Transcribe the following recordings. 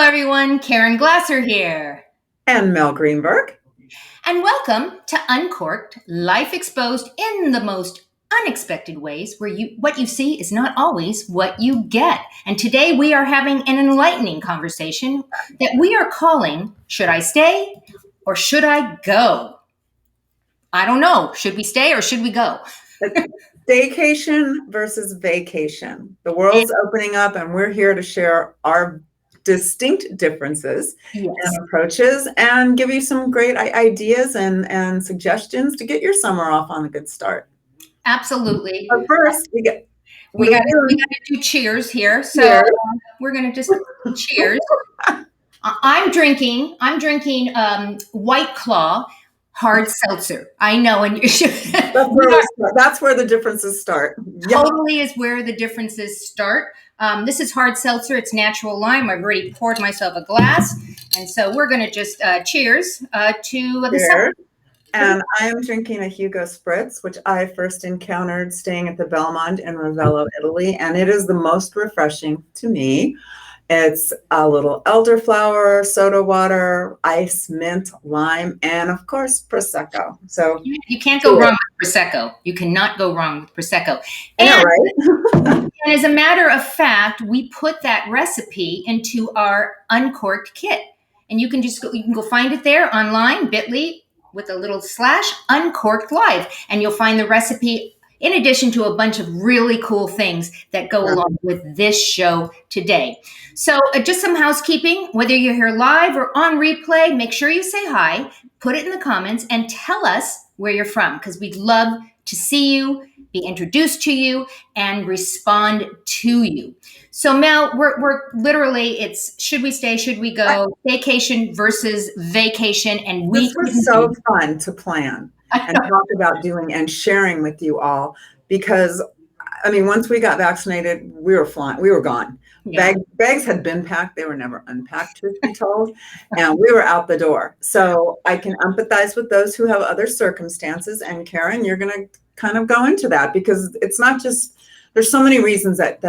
everyone. Karen Glasser here. And Mel Greenberg. And welcome to Uncorked, Life Exposed in the most unexpected ways, where what you see is not always what you get. And today we are having an enlightening conversation that we are calling, Should I Stay or Should I Go? I don't know. Should we stay or should we go? Staycation versus vacation. The world's opening up and we're here to share our distinct differences and approaches and give you some great ideas and suggestions to get your summer off on a good start. Absolutely. But first, we got to do cheers here. So we're going to just cheers. I'm drinking White Claw hard seltzer. I know, and that's where the differences start. Totally is where the differences start. This is hard seltzer. It's natural lime. I've already poured myself a glass, and so we're going to just cheers to the summer. And I am drinking a Hugo Spritz, which I first encountered staying at the Belmont in Ravello, Italy, and it is the most refreshing to me. It's a little elderflower, soda water, ice, mint, lime, and of course, Prosecco. So you can't go wrong with Prosecco. You cannot go wrong with Prosecco. And, right? And as a matter of fact, we put that recipe into our Uncorked kit. And you can go find it there online, bit.ly, with a little / Uncorked Live. And you'll find the recipe in addition to a bunch of really cool things that go along with this show today. So just some housekeeping, whether you're here live or on replay, make sure you say hi, put it in the comments, and tell us where you're from, because we'd love to see you, be introduced to you, and respond to you. So Mel, we're literally, it's should we stay, should we go, staycation versus vacation. And this was so fun to plan and talk about doing and sharing with you all, because I mean, once we got vaccinated, we were flying, we were gone. Yeah. Bags had been packed. They were never unpacked, truth be told. And we were out the door. So I can empathize with those who have other circumstances. And Karen, you're going to kind of go into that, because it's not just, there's so many reasons that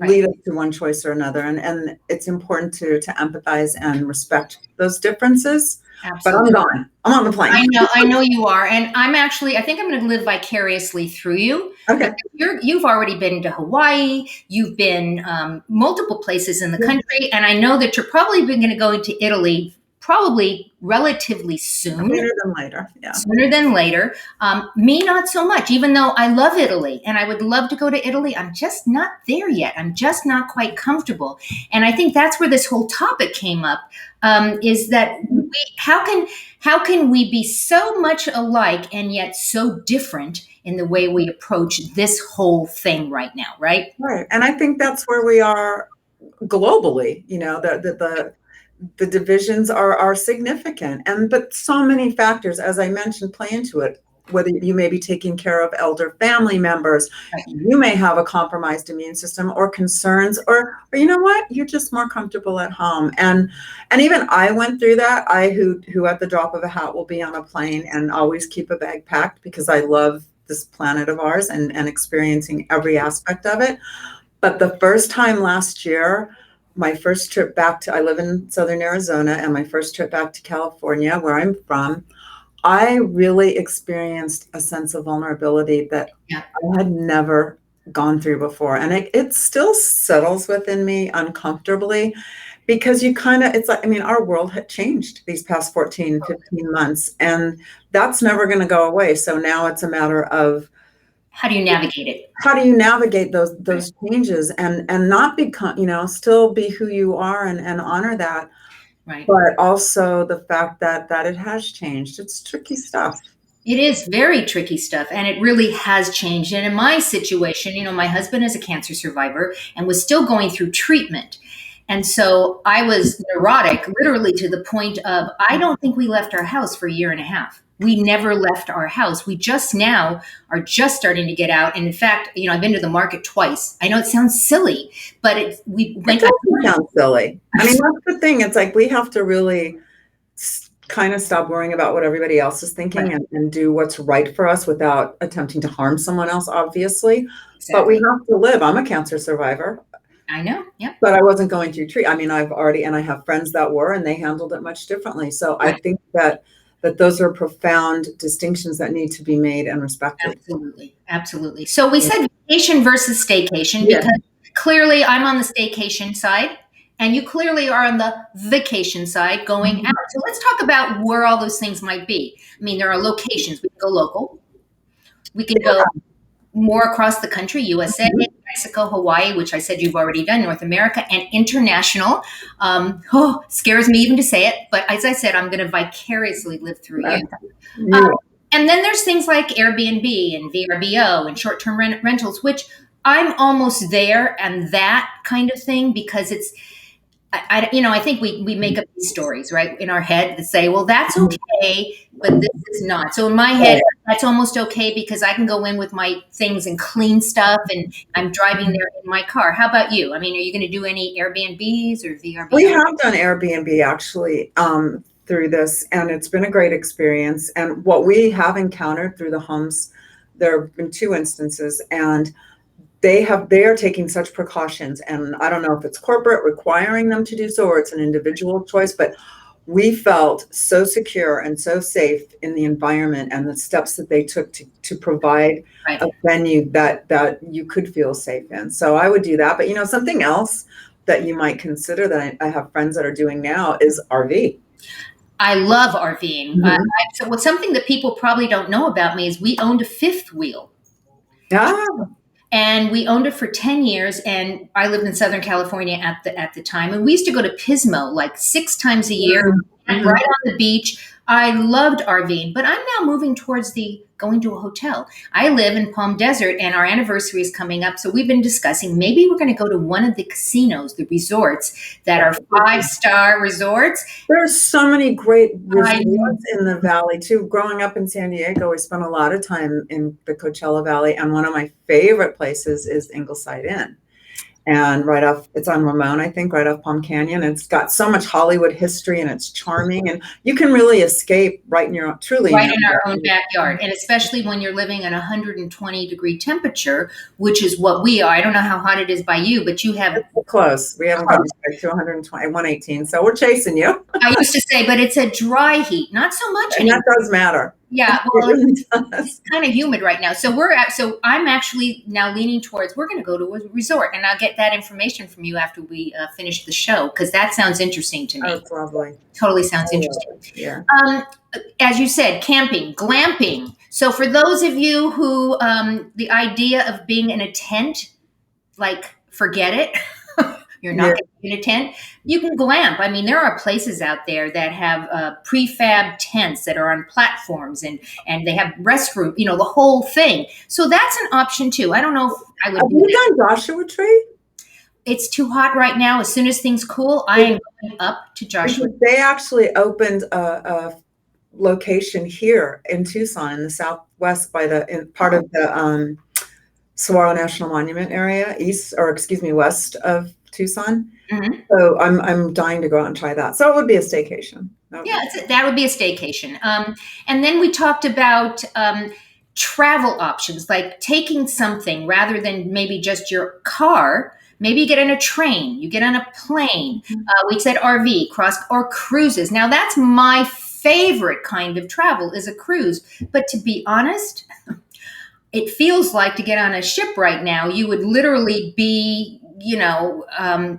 lead us to one choice or another. And it's important to empathize and respect those differences. Absolutely. But I'm gone. I'm on the plane. I know you are. And I think I'm going to live vicariously through you. Okay. You've already been to Hawaii. You've been multiple places in the country. And I know that you're probably going to go into Italy probably relatively soon. Sooner than later. Yeah. Sooner than later. Me, not so much, even though I love Italy and I would love to go to Italy. I'm just not there yet. I'm just not quite comfortable. And I think that's where this whole topic came up, is that how can we be so much alike and yet so different in the way we approach this whole thing right now, right? Right. And I think that's where we are globally. You know, the divisions are significant, but so many factors, as I mentioned, play into it. Whether you may be taking care of elder family members, you may have a compromised immune system or concerns, or you know what, you're just more comfortable at home. And even I went through that. I who at the drop of a hat will be on a plane and always keep a bag packed, because I love this planet of ours and experiencing every aspect of it. But the first time last year, my first trip back I live in Southern Arizona, and my first trip back to California, where I'm from, I really experienced a sense of vulnerability that I had never gone through before. And it still settles within me uncomfortably, because it's like, I mean, our world had changed these past 14, 15 months, and that's never going to go away. So now it's a matter of, how do you navigate it? How do you navigate those changes and not become, still be who you are and honor that. Right. But also the fact that it has changed. It's tricky stuff. It is very tricky stuff, and it really has changed. And in my situation, my husband is a cancer survivor and was still going through treatment. And so I was neurotic, literally to the point of, I don't think we left our house for a year and a half. We never left our house. We just now are just starting to get out. And in fact, I've been to the market twice. I know it sounds silly, but it doesn't sound silly. I mean, that's the thing. It's like we have to really kind of stop worrying about what everybody else is thinking, and do what's right for us without attempting to harm someone else, obviously. Exactly. But we have to live. I'm a cancer survivor. I know. Yep. But I wasn't going through treat. I mean, and I have friends that were, and they handled it much differently. So I Right. think that those are profound distinctions that need to be made and respected. Absolutely. Absolutely. So we said vacation versus staycation Yeah. because clearly I'm on the staycation side and you clearly are on the vacation side going out. So let's talk about where all those things might be. I mean, there are locations. We can go local. We can go more across the country, USA, Mhm. Mexico, Hawaii, which I said you've already done, North America, and international. Scares me even to say it, but as I said, I'm going to vicariously live through you. Yeah. And then there's things like Airbnb and VRBO and short-term rentals, which I'm almost there and that kind of thing because it's I think we make up these stories, right, in our head that say, well, that's okay, but this is not. So in my head, that's almost okay because I can go in with my things and clean stuff and I'm driving there in my car. How about you? I mean, are you going to do any Airbnbs or We VRBO? have done Airbnb actually through this, and it's been a great experience. And what we have encountered through the homes, there have been two instances, and they are taking such precautions. And I don't know if it's corporate requiring them to do so or it's an individual choice, but we felt so secure and so safe in the environment and the steps that they took to provide Right. a venue that you could feel safe in. So I would do that. But something else that you might consider that I have friends that are doing now is RV. I love RVing. Mhm. So what's something that people probably don't know about me is we owned a fifth wheel. Yeah. And we owned it for 10 years and I lived in Southern California at the time and we used to go to Pismo like 6 times a year right Mhm. on the beach. I loved RVing, but I'm now moving towards the going to a hotel. I live in Palm Desert and our anniversary is coming up, so we've been discussing maybe we're going to go to one of the casinos, the resorts that are 5-star resorts. There's so many great I resorts in the valley too. Growing up in San Diego, we spent a lot of time in the Coachella Valley, and one of my favorite places is Ingleside Inn. And it's on Ramon, I think, right off Palm Canyon. It's got so much Hollywood history and it's charming, and you can really escape right in your truly in right your in our own own backyard. And especially when you're living at 120-degree temperature, which is what we are. I don't know how hot it is by you, but you have. close. We haven't gotten to 120, 118, so we're chasing you. I used to say, but it's a dry heat, not so much And anymore. that does matter. Yeah, It well, really does. it's kind of humid right now. So I'm actually now leaning towards we're going to go to a resort, and I'll get that information from you after we finish the show because that sounds interesting to Oh, me. it's lovely. Totally sounds interesting. Yeah. As you said, camping, glamping. So for those of you who the idea of being in a tent, like forget it. You're not Yeah. going to be in a tent. You can glamp. I mean, there are places out there that have prefab tents that are on platforms and they have restroom, the whole thing. So that's an option too. I don't know if I would Have do you that. done Joshua Tree? It's too hot right now. As soon as things cool, I am going up to Joshua. They actually opened a location here in Tucson in the southwest in part of the Saguaro National Monument area, west of Tucson. Mhm. So I'm dying to go out and try that. So it would be a staycation. Yeah, that would be a staycation. And then we talked about travel options, like taking something rather than maybe just your car. Maybe you get on a train, you get on a plane. We said RV, cross or cruises. Now that's my favorite kind of travel is a cruise. But to be honest, it feels like to get on a ship right now, you would literally be,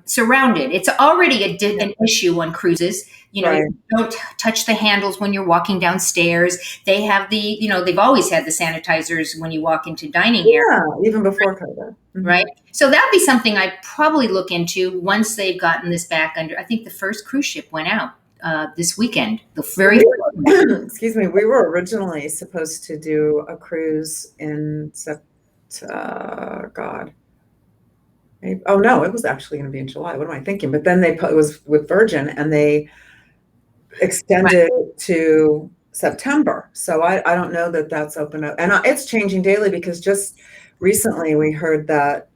surrounded. It's already an issue on cruises. Right. You don't touch the handles when you're walking downstairs. They have they've always had the sanitizers when you walk into dining areas. Yeah, even before COVID. Mhm. Right. So that would be something I'd probably look into once they've gotten this back under. I think the first cruise ship went out this weekend. The very Excuse me. We were originally supposed to do a cruise in God. Oh no, it was actually going to be in July. What am I thinking? But then it was with Virgin, and they extended it to September. So I don't know that that's open up, and it's changing daily because just recently we heard that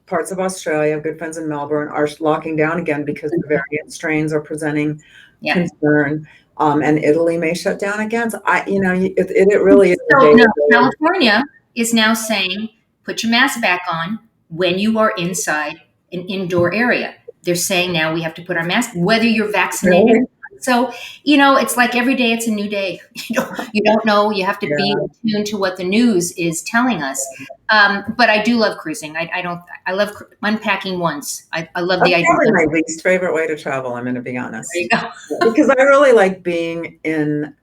parts of Australia, good friends in Melbourne, are locking down again because the variant strains are presenting concern. And Italy may shut down again. So it really is. So no, California is now saying put your mask back on when you are inside an indoor area. They're saying now we have to put our mask, whether you're vaccinated. Really? So, it's like every day it's a new day. You don't know. You have to be Yeah. attuned to what the news is telling us. But I do love cruising. I don't, I love unpacking once. I love the That's idea probably of, my least favorite way to travel, I'm going to be there you honest. go. Because I really like being in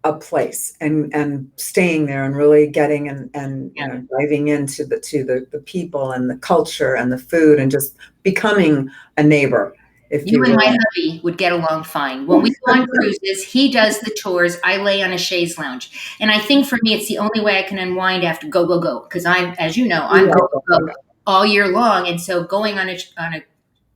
a place and staying there and really getting and Yeah. diving into the people and the culture and the food and just becoming a neighbor, if You you and my will. hubby would get along fine. When we go on cruises, he does the tours. I lay on a chaise lounge. And I think for me, it's the only way I can unwind after go, go, go. Because as you know, I'm go, go, go all year long. And so going on a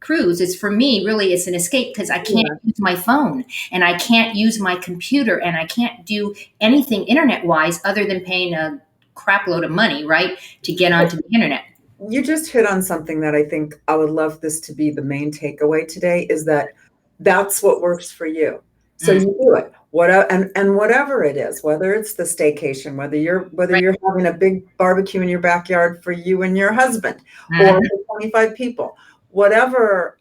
cruise is for me, really, it's an escape because I can't Yeah. use my phone and I can't use my computer and I can't do anything internet wise other than paying a crap load of money, right, to get onto the internet. You just hit on something that I think I would love this to be the main takeaway today is that that's what works for you. So Mm, you do it. And whatever it is, whether it's the staycation, whether right. you're having a big barbecue in your backyard for you and your husband or Mhm. for 25 people, whatever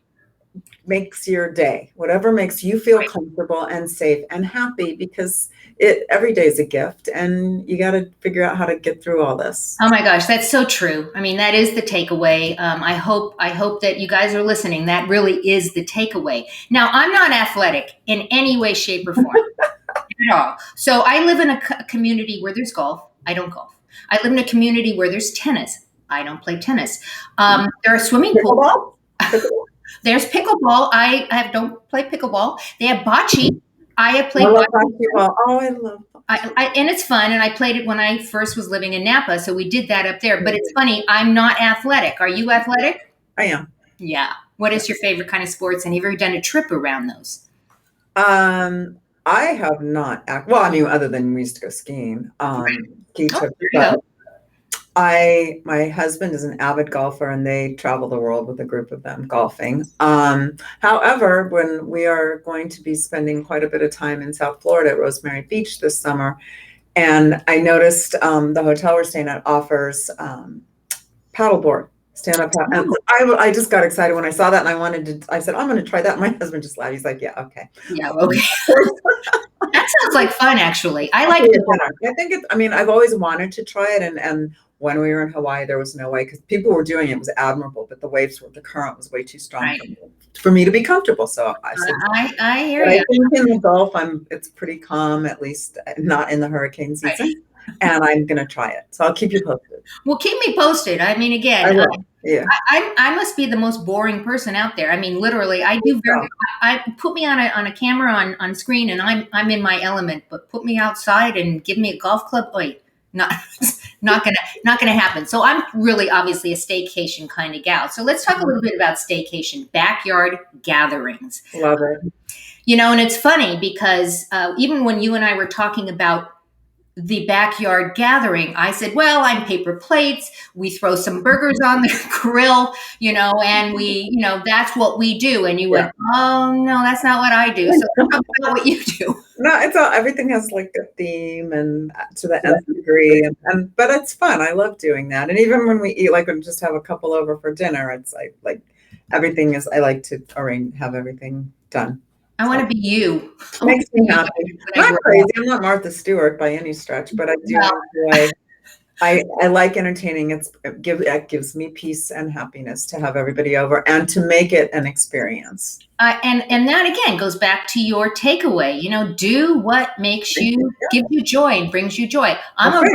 makes your day, whatever makes you feel Right. comfortable and safe and happy because it every day is a gift and you got to figure out how to get through all this. Oh my gosh, that's so true. I mean, that is the takeaway. I hope that you guys are listening. That really is the takeaway. Now, I'm not athletic in any way, shape, or form at all. So I live in a community where there's golf. I don't golf. I live in a community where there's tennis. I don't play tennis. There are swimming pools. Pickleball? Pickleball? There's pickleball. Don't play pickleball. They have bocce. I have I played love bocce. basketball. Oh, I love And it's fun. And I played it when I first was living in Napa. So we did that up there. But it's basketball. funny. I'm not athletic. Are you athletic? I am. Yeah. What is your favorite kind of sports? And have you ever done a trip around those? I have not well, I mean, other than we used to go skiing, ski Oh, trips, there you but go. my husband is an avid golfer and they travel the world with a group of them golfing. However, when we are going to be spending quite a bit of time in South Florida at Rosemary Beach this summer, and I noticed the hotel we're staying at offers paddleboard, stand up. And I just got excited when I saw that, and I said, I'm going to try that. My husband just laughed. He's like, yeah, okay. Yeah. Okay. That sounds like fun, actually. I I'll like pay the. dinner. I think I mean, I've always wanted to try it. And when we were in Hawaii, there was no way because people were doing it. It was admirable, but the current was way too strong Right. for me to be comfortable. So I said, I hear but I you. think in the Gulf, it's pretty calm, at least not in the hurricane Right. season. And I'm going to try it. So I'll keep you posted. Well, keep me posted. I mean, I again, will. Yeah. I must be the most boring person out there. I mean, literally, I do very. I put me on a camera on screen, and I'm in my element. But put me outside and give me a golf club. Wait, not not gonna happen. So I'm really obviously a staycation kind of gal. So let's talk a little bit about staycation, backyard gatherings. Love it. And it's funny because even when you and I were talking about the backyard gathering, I said, well, I'm paper plates. We throw some burgers on the grill, and that's what we do. And you Yeah. went, oh, no, that's not what I do. So talk about what you do. No, it's all everything has like a theme and to the nth degree, and but it's fun. I love doing that. And even when we eat, like when we just have a couple over for dinner, it's like everything is. I like to have everything done. I want to be you. I want Makes to be me you happy. when I Not grow crazy. up. I'm not Martha Stewart by any stretch, but I do Well, enjoy. I like entertaining. It gives me peace and happiness to have everybody over and to make it an experience. and that again goes back to your takeaway. Do what gives you joy and brings you joy. I'm That's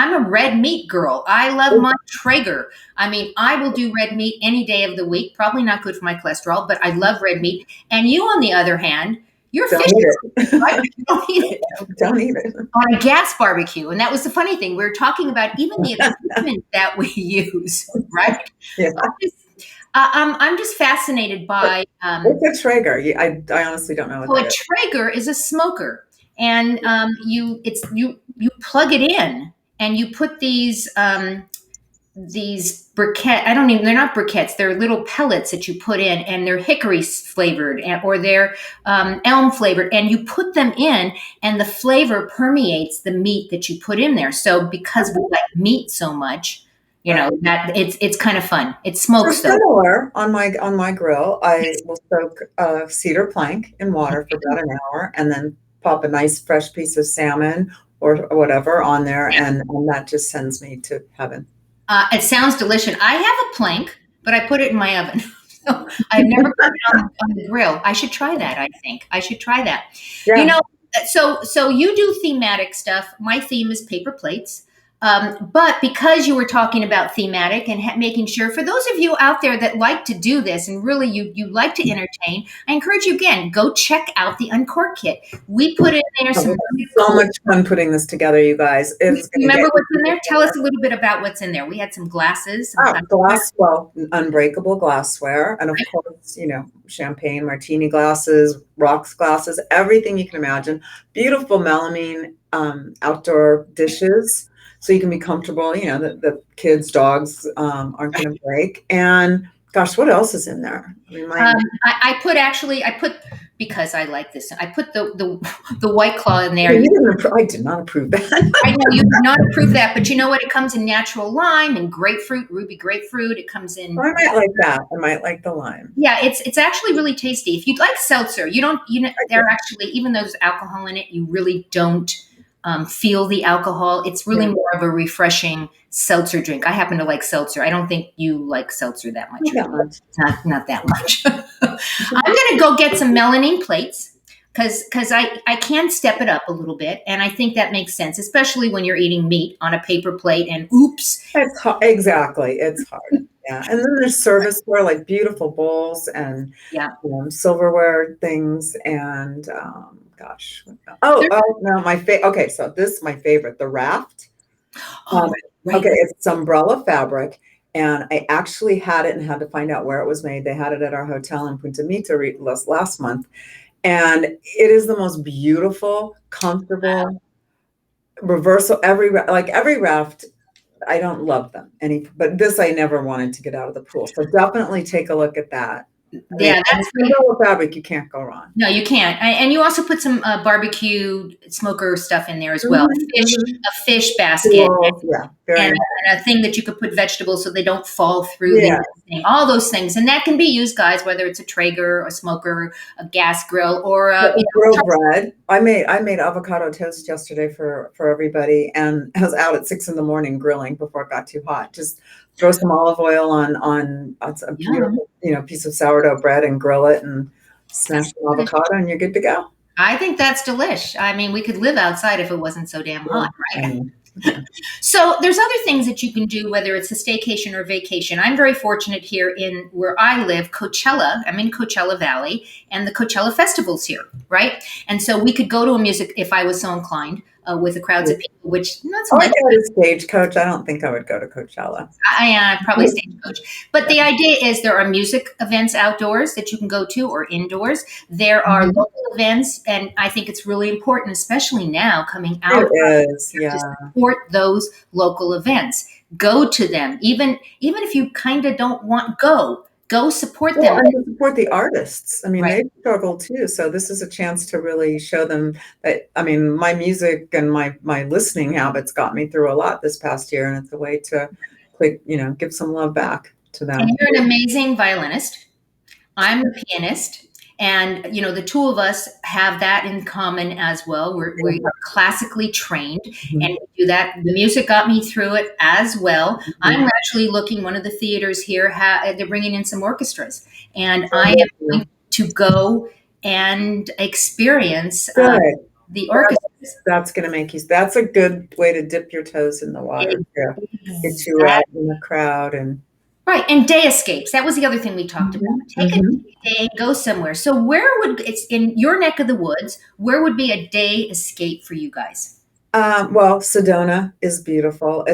a right. red meat girl. I love my Traeger. I mean, I will do red meat any day of the week. Probably not good for my cholesterol, but I love red meat. And you, on the other hand, you're Don't fish, eat it. right? You don't eat it Don't eat it. on a gas barbecue. And that was the funny thing. We were talking about even the equipment that we use, right? Yeah. I'm just fascinated by. What's a Traeger? I honestly don't know what So a that is. Traeger is a smoker, and you plug it in, and you put these briquette. I don't even. They're not briquettes. They're little pellets that you put in, and they're hickory flavored, or they're elm flavored, and you put them in, and the flavor permeates the meat that you put in there. So because we like meat so much, You know, Right. that it's kind of fun. It So smokes though. similar on my grill, I will soak cedar plank in water for about an hour, and then pop a nice fresh piece of salmon or whatever on there, and that just sends me to heaven. It sounds delicious. I have a plank, but I put it in my oven. So I've never put it on the grill. I should try that. I think I should try that. You Yeah. know, so you do thematic stuff. My theme is paper plates. But because you were talking about thematic and making sure, for those of you out there that like to do this and really you like to entertain, I encourage you again, go check out the Uncork kit. We put in there Oh, some we really had so cool. much fun putting this together, you guys. It's going to Remember get what's in there? Tell us a little bit about what's in there. We had some glasses, some plastic. well, unbreakable glassware, and of course, you know, champagne, martini glasses, rocks glasses, everything you can imagine. Beautiful melamine outdoor dishes, so you can be comfortable. You know, the kids, dogs aren't going to break. And gosh, what else is in there? Remind me. I put because I like this. I put the White Claw in there. I did not approve that. I know you did not approve that, but you know what? It comes in natural lime and grapefruit, ruby grapefruit. It comes in. I might like that. I might like the lime. Yeah, it's actually really tasty. If you'd like seltzer, you know I they're actually, even though there's alcohol in it, you really don't feel the alcohol. It's really Yeah, more of a refreshing seltzer drink. I happen to like seltzer. I don't think you like seltzer that much, not or do that you? much. Not that much. I'm gonna go get some melamine plates because I can step it up a little bit, and I think that makes sense, especially when you're eating meat on a paper plate. And oops, It's hard. Exactly. It's hard. Yeah. And then there's serviceware, like beautiful bowls and yeah. silverware things. And gosh. Oh, no, okay. So this is my favorite, the raft. Um, Oh, okay. right. It's umbrella fabric. And I actually had it and had to find out where it was made. They had it at our hotel in Punta Mita last month. And it is the most beautiful, comfortable, reversal. Every raft, I don't love them any, but this I never wanted to get out of the pool. So definitely take a look at that. I mean, Yeah, that's umbrella fabric, you can't go wrong. no, you can't. And you also put some barbecue smoker stuff in there as well. Mhm, mhm. A fish basket, Tools, yeah, very and important. a thing that you could put vegetables so they don't fall through the Yeah, thing. All those things, and that can be used, guys, whether it's a Traeger, a smoker, a gas grill, or the grill bread. I made avocado toast yesterday for everybody, and I was out at 6 in the morning grilling before it got too hot. Just throw some olive oil on a yum. beautiful, you know, piece of sourdough bread and grill it and smash some avocado and you're good to go. I think that's delish. I mean, we could live outside if it wasn't so damn Yeah, hot, I right? know. Yeah. So there's other things that you can do, whether it's a staycation or vacation. I'm very fortunate here in where I live, Coachella. I'm in Coachella Valley, and the Coachella Festival's here, right? And so we could go to a music if I was so inclined with the crowds of people, which not so Oh, I much. got a stagecoach. I don't think I would go to Coachella. I probably stagecoach. But the idea is there are music events outdoors that you can go to or indoors. There are Mhm. local events, and I think it's really important, especially now coming out, It is, to yeah. support those local events. Go to them, even if you kind of don't want go support Well, them. and to support the artists. I mean, Right. they struggle too. So this is a chance to really show them that, I mean, my music and my listening habits got me through a lot this past year, and it's a way to give some love back to And them. you're an amazing violinist. I'm a pianist, and the two of us have that in common as well. We are classically trained, and Mhm. we do that. The music got me through it as well. I'm Mhm. actually looking. One of the theaters here, they're bringing in some orchestras, and So I am good. going to go and experience Good. the That's orchestras. that's gonna make you that's a good way to dip your toes in the water too. Get you out in the crowd and Right, and day escapes. That was the other thing we talked about. Mhm, Take a mhm. day and go somewhere. So where would it's in your neck of the woods? Where would be a day escape for you guys? Well, Sedona is beautiful.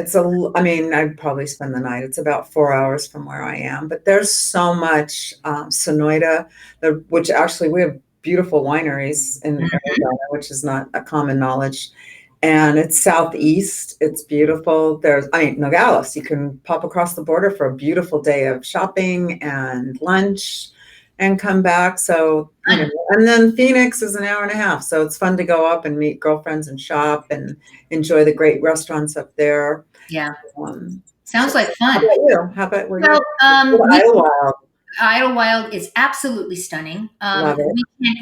I mean, I'd probably spend the night. It's about 4 hours from where I am, but there's so much Sonoita, which actually we have beautiful wineries in Arizona, which is not a common knowledge. And it's southeast. It's beautiful. I mean, Nogales. You can pop across the border for a beautiful day of shopping and lunch and come back. So, Fun. and then Phoenix is an hour and a half. So it's fun to go up and meet girlfriends and shop and enjoy the great restaurants up there. Yeah. Um, Sounds like How fun. about you? How about where Well, you? Idlewild. Idlewild is absolutely stunning. Love it.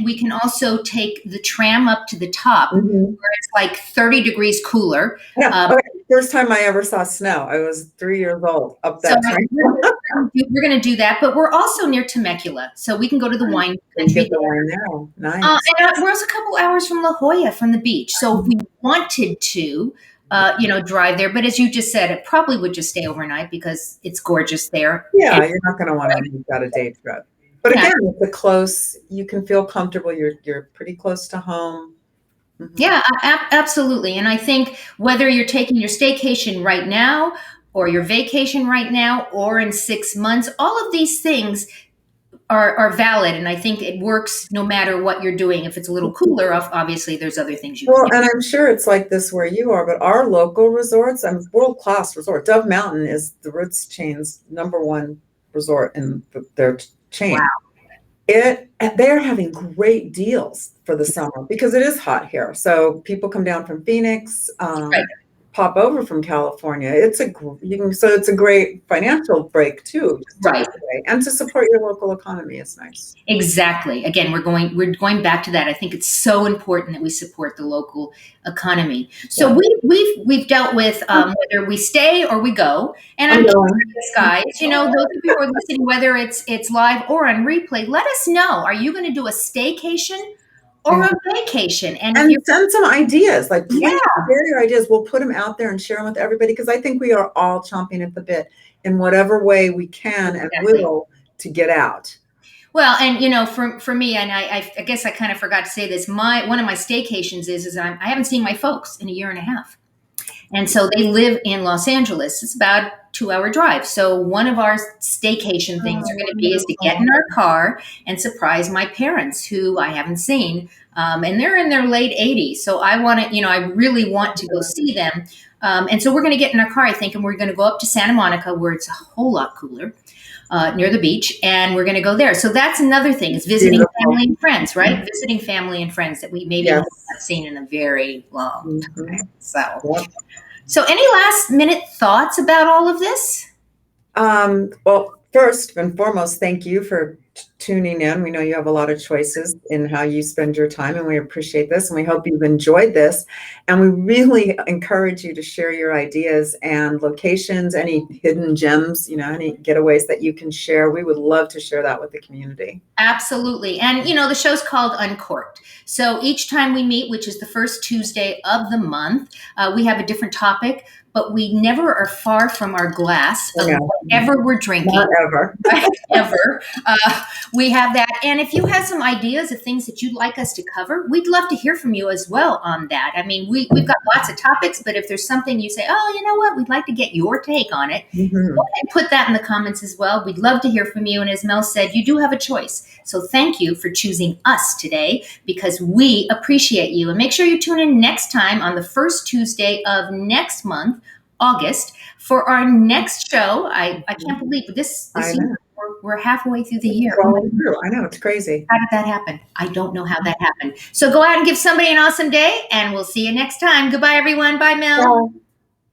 We can also take the tram up to the top, Mhm. where it's like 30 degrees cooler. Yeah. Um, Okay. First time I ever saw snow. I was 3 years old up so that train. we're going to do that, but we're also near Temecula, so we can go to the wine So you country get the there. wine there. Nice. And we're also a couple hours from La Jolla from the beach. So if we wanted to, drive there, but as you just said, it probably would just stay overnight because it's gorgeous there. Yeah, And you're not going to want to make that a day trip. But yeah, again, it's a close. You can feel comfortable. You're pretty close to home. Mhm. yeah, absolutely. And I think whether you're taking your staycation right now or your vacation right now or in 6 months, all of these things are valid. And I think it works no matter what you're doing. If it's a little cooler, obviously there's other things you can Well, do. and I'm sure it's like this where you are, but our local resorts, I'm world-class resort. Dove Mountain is the Ritz chain's #1 resort in their chain. Wow. They're having great deals for the summer because it is hot here. So people come down from Phoenix, Right. pop over from California. So it's a great financial break too, just to Right. get away and to support your local economy is nice. Exactly. Again, we're going back to that. I think it's so important that we support the local economy. So Yeah. we've dealt with whether we stay or we go. And I'm I'm going. curious, guys. Those of you who are listening, whether it's live or on replay, let us know. Are you going to do a staycation or Yeah. a vacation? And if And you're, send some ideas. Like, yeah, please share your ideas. We'll put them out there and share them with everybody because I think we are all chomping at the bit in whatever way we can and exactly. will to get out. Well, and for me, and I guess I kind of forgot to say this. One of my staycations is I haven't seen my folks in a year and a half. And so they live in Los Angeles. It's about a 2-hour drive. So one of our staycation things are going to be is to get in our car and surprise my parents, who I haven't seen, and they're in their late 80s. So I want to, I really want to go see them. And so we're going to get in our car, I think, and we're going to go up to Santa Monica, where it's a whole lot cooler, near the beach, and we're going to go there. So that's another thing, is visiting Beautiful. family and friends, right? Visiting family and friends that we maybe have Yes. not seen in a very long Mhm. time. So. Yep. So, any last minute thoughts about all of this? Well, first and foremost, thank you for tuning in. We know you have a lot of choices in how you spend your time, and we appreciate this. And we hope you've enjoyed this. And we really encourage you to share your ideas and locations, any hidden gems, any getaways that you can share. We would love to share that with the community. Absolutely. And, the show's called Uncorked. So each time we meet, which is the first Tuesday of the month, we have a different topic, but we never are far from our glass of whatever we're drinking. Not ever. Ever. We have that. And if you have some ideas of things that you'd like us to cover, we'd love to hear from you as well on that. I mean, we've got lots of topics, but if there's something you say, oh, you know what, we'd like to get your take on it, go ahead and put that in the comments as well. We'd love to hear from you. And as Mel said, you do have a choice. So thank you for choosing us today, because we appreciate you. And make sure you tune in next time on the first Tuesday of next month, August, for our next show. I can't believe this year. We're halfway through the year. I know, it's crazy. How did that happen? I don't know how that happened. So go out and give somebody an awesome day, and we'll see you next time. Goodbye, everyone. Bye, Mel. Bye.